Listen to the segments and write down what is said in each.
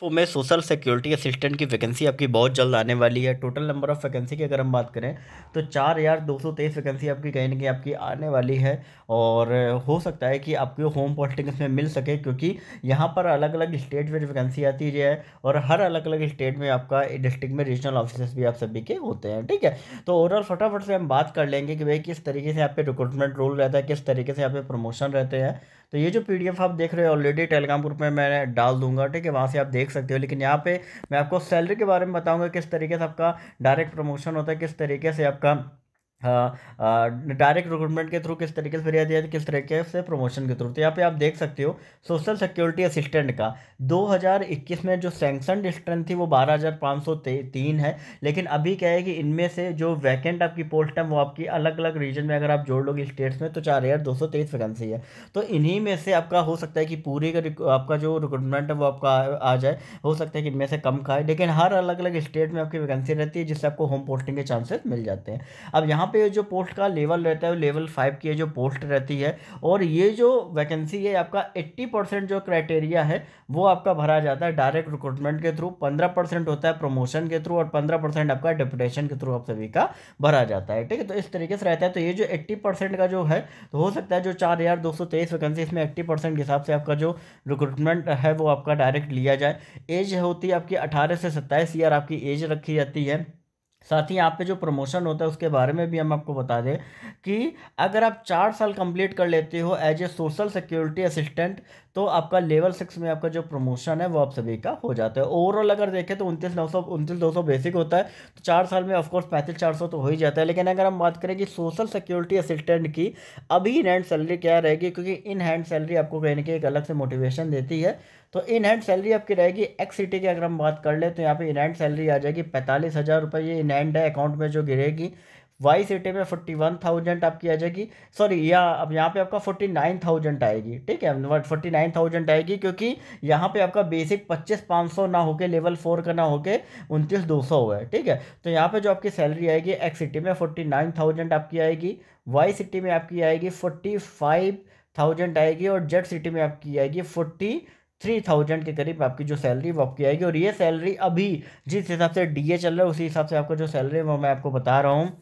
तो में social security assistant की वैकेंसी आपकी बहुत जल्द आने वाली है। टोटल नंबर ऑफ वैकेंसी की अगर हम बात करें तो 4,223 वैकेंसी आपकी कहीं ना कहीं आपकी आने वाली है। और हो सकता है कि आपकी होम पोस्टिंग इसमें मिल सके, क्योंकि यहाँ पर अलग अलग स्टेट में वैकेंसी आती है और हर अलग अलग स्टेट में आपका डिस्ट्रिक्ट में रीजनल ऑफिसर्स भी आप सभी के होते हैं। ठीक है, तो ओवरऑल फटाफट से हम बात कर लेंगे कि भाई किस तरीके से यहाँ पे रिक्रूटमेंट रोल रहता है, किस तरीके से यहाँ पे प्रमोशन रहते हैं। तो ये जो पीडीएफ आप देख रहे हो ऑलरेडी टेलीग्राम ग्रुप में मैं डाल दूंगा, ठीक है, वहाँ से आप देख सकते हो। लेकिन यहाँ पे मैं आपको सैलरी के बारे में बताऊंगा, किस तरीके से आपका डायरेक्ट प्रमोशन होता है, किस तरीके से आपका डायरेक्ट रिक्रूटमेंट के थ्रू किस तरीके से फिर दिया किस तरीके से प्रमोशन के थ्रू। तो यहाँ पे आप देख सकते हो सोशल सिक्योरिटी असिस्टेंट का 2021 में जो सैंक्शन स्ट्रेंथ थी वो 12,503 है। लेकिन अभी क्या है कि इनमें से जो वैकेंट आपकी पोस्ट है वो आपकी अलग अलग रीजन में अगर आप जोड़ लोगे स्टेट्स में तो 4,223 वैकेंसी है। तो इन्हीं में से आपका हो सकता है कि पूरी का आपका जो रिक्रूटमेंट है वो आपका आ जाए। हो सकता है कि इनमें से कम का है, लेकिन हर अलग अलग स्टेट में आपकी वैकेंसी रहती है जिससे आपको होम पोस्टिंग के चांसेस मिल जाते हैं। अब यहाँ पे जो पोस्ट का लेवल रहता है वो लेवल 5 की जो पोस्ट रहती है। और ये जो वैकेंसी है आपका 80% जो क्राइटेरिया है वो आपका भरा जाता है डायरेक्ट रिक्रूटमेंट के थ्रू, 15% होता है प्रमोशन के थ्रू और 15% आपका डिप्यूटेशन के थ्रू आप सभी का भरा जाता है। ठीक है, तो इस तरीके से रहता है। तो ये जो 80% का जो है तो हो सकता है जो 4,223 वैकेंसी इसमें 80% के हिसाब से आपका जो रिक्रूटमेंट है वो आपका डायरेक्ट लिया जाए। एज होती है आपकी 18 से 27 ईयर आपकी एज रखी जाती है। साथ ही यहाँ पे जो प्रमोशन होता है उसके बारे में भी हम आपको बता दें कि अगर आप 4 साल कंप्लीट कर लेते हो as a social security assistant तो आपका लेवल 6 में आपका जो प्रमोशन है वो आप सभी का हो जाता है। ओवरऑल अगर देखें तो 29,200 बेसिक होता है, तो 4 साल में ऑफकोर्स 35,400 तो हो ही जाता है। लेकिन अगर हम बात करें कि सोशल सिक्योरिटी असिस्टेंट की अभी इन हैंड सैलरी क्या रहेगी, क्योंकि इन हैंड सैलरी आपको कहीं ना कहीं एक अलग से मोटिवेशन देती है। तो इन हैंड सैलरी आपकी रहेगी एक्स सिटी की अगर हम बात कर ले तो यहाँ पे इन हैंड सैलरी आ जाएगी 45,000 रुपये, ये इन हैंड है अकाउंट में जो गिरेगी। वाई सिटी में 41,000 आपकी आ जाएगी, सॉरी या अब यहाँ पे आपका 49,000 आएगी। ठीक है, 49,000 आएगी, क्योंकि यहाँ पे आपका बेसिक 25,500 ना होके लेवल 4 का ना होके 29,200 हुआ है। ठीक है, तो यहाँ पे जो आपकी सैलरी आएगी एक्स सिटी में 49,000 आपकी आएगी, वाई सिटी में आपकी आएगी 45,000 आएगी और जेड सिटी में आपकी आएगी 43,000 के करीब आपकी जो सैलरी वो आपकी आएगी। और ये सैलरी अभी जिस हिसाब से डीए चल रहा है उसी हिसाब से आपको जो सैलरी है वो मैं आपको बता रहा हूँ।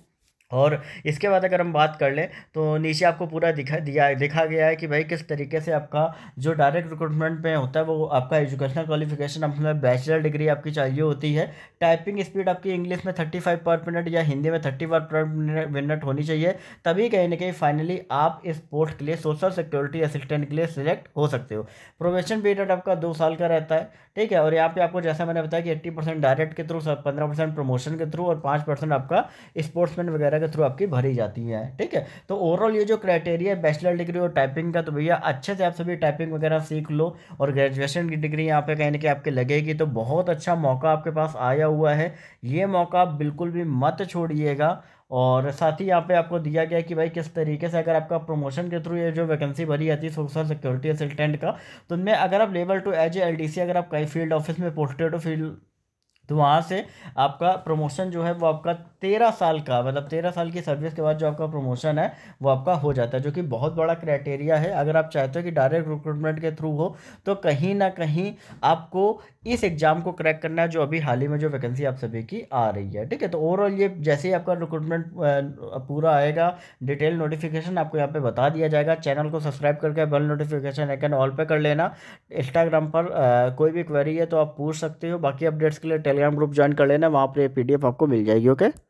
और इसके बाद अगर हम बात कर लें तो नीचे आपको पूरा दिखा गया है कि भाई किस तरीके से आपका जो डायरेक्ट रिक्रूटमेंट में होता है वो आपका एजुकेशनल क्वालिफिकेशन अपना बैचलर डिग्री आपकी चाहिए होती है। टाइपिंग स्पीड आपकी इंग्लिश में 35 पर मिनट या हिंदी में 30 पर मिनट होनी चाहिए, तभी कहीं ना कहीं फाइनली आप इस पोस्ट के लिए सोशल सिक्योरिटी असिस्टेंट के लिए सिलेक्ट हो सकते हो। प्रोबेशन पीरियड आपका 2 साल का रहता है। ठीक है, और यहाँ पे आपको जैसा मैंने बताया कि 80% डायरेक्ट के थ्रू, 15% प्रमोशन के थ्रू और 5% आपका स्पोर्ट्समैन वगैरह के थ्रू आपकी भरी जाती है। ठीक है, तो ओवरऑल ये जो क्राइटेरिया है बैचलर डिग्री और टाइपिंग का, तो भैया अच्छे से आप सभी टाइपिंग वगैरह सीख लो और ग्रेजुएशन की डिग्री यहाँ पे कहीं ना कहीं आपके लगेगी। तो बहुत अच्छा मौका आपके पास आया हुआ है, ये मौका आप बिल्कुल भी मत छोड़िएगा। और साथ ही यहाँ पे आपको दिया गया है कि भाई किस तरीके से अगर आपका प्रमोशन के थ्रू ये जो वैकेंसी भरी जाती है सोशल सिक्योरिटी असिस्टेंट का, तो उनमें अगर आप लेवल 2 एज ए एलडीसी अगर आप कहीं फील्ड ऑफिस में पोस्टेड हो फील्ड, तो वहाँ से आपका प्रमोशन जो है वो आपका 13 साल का, मतलब 13 साल की सर्विस के बाद जो आपका प्रमोशन है वो आपका हो जाता है, जो कि बहुत बड़ा क्राइटेरिया है। अगर आप चाहते हो कि डायरेक्ट रिक्रूटमेंट के थ्रू हो तो कहीं ना कहीं आपको इस एग्ज़ाम को क्रैक करना है, जो अभी हाल ही में जो वैकेंसी आप सभी की आ रही है। ठीक है, तो ओवरऑल ये जैसे ही आपका रिक्रूटमेंट पूरा आएगा डिटेल नोटिफिकेशन आपको यहाँ पे बता दिया जाएगा। चैनल को सब्सक्राइब करके बेल नोटिफिकेशन आइकन ऑल पे कर लेना। इंस्टाग्राम पर कोई भी क्वेरी है तो आप पूछ सकते हो, बाकी अपडेट्स के लिए टेलीग्राम ग्रुप ज्वाइन कर लेना, वहाँ पर पीडीएफ आपको मिल जाएगी। ओके।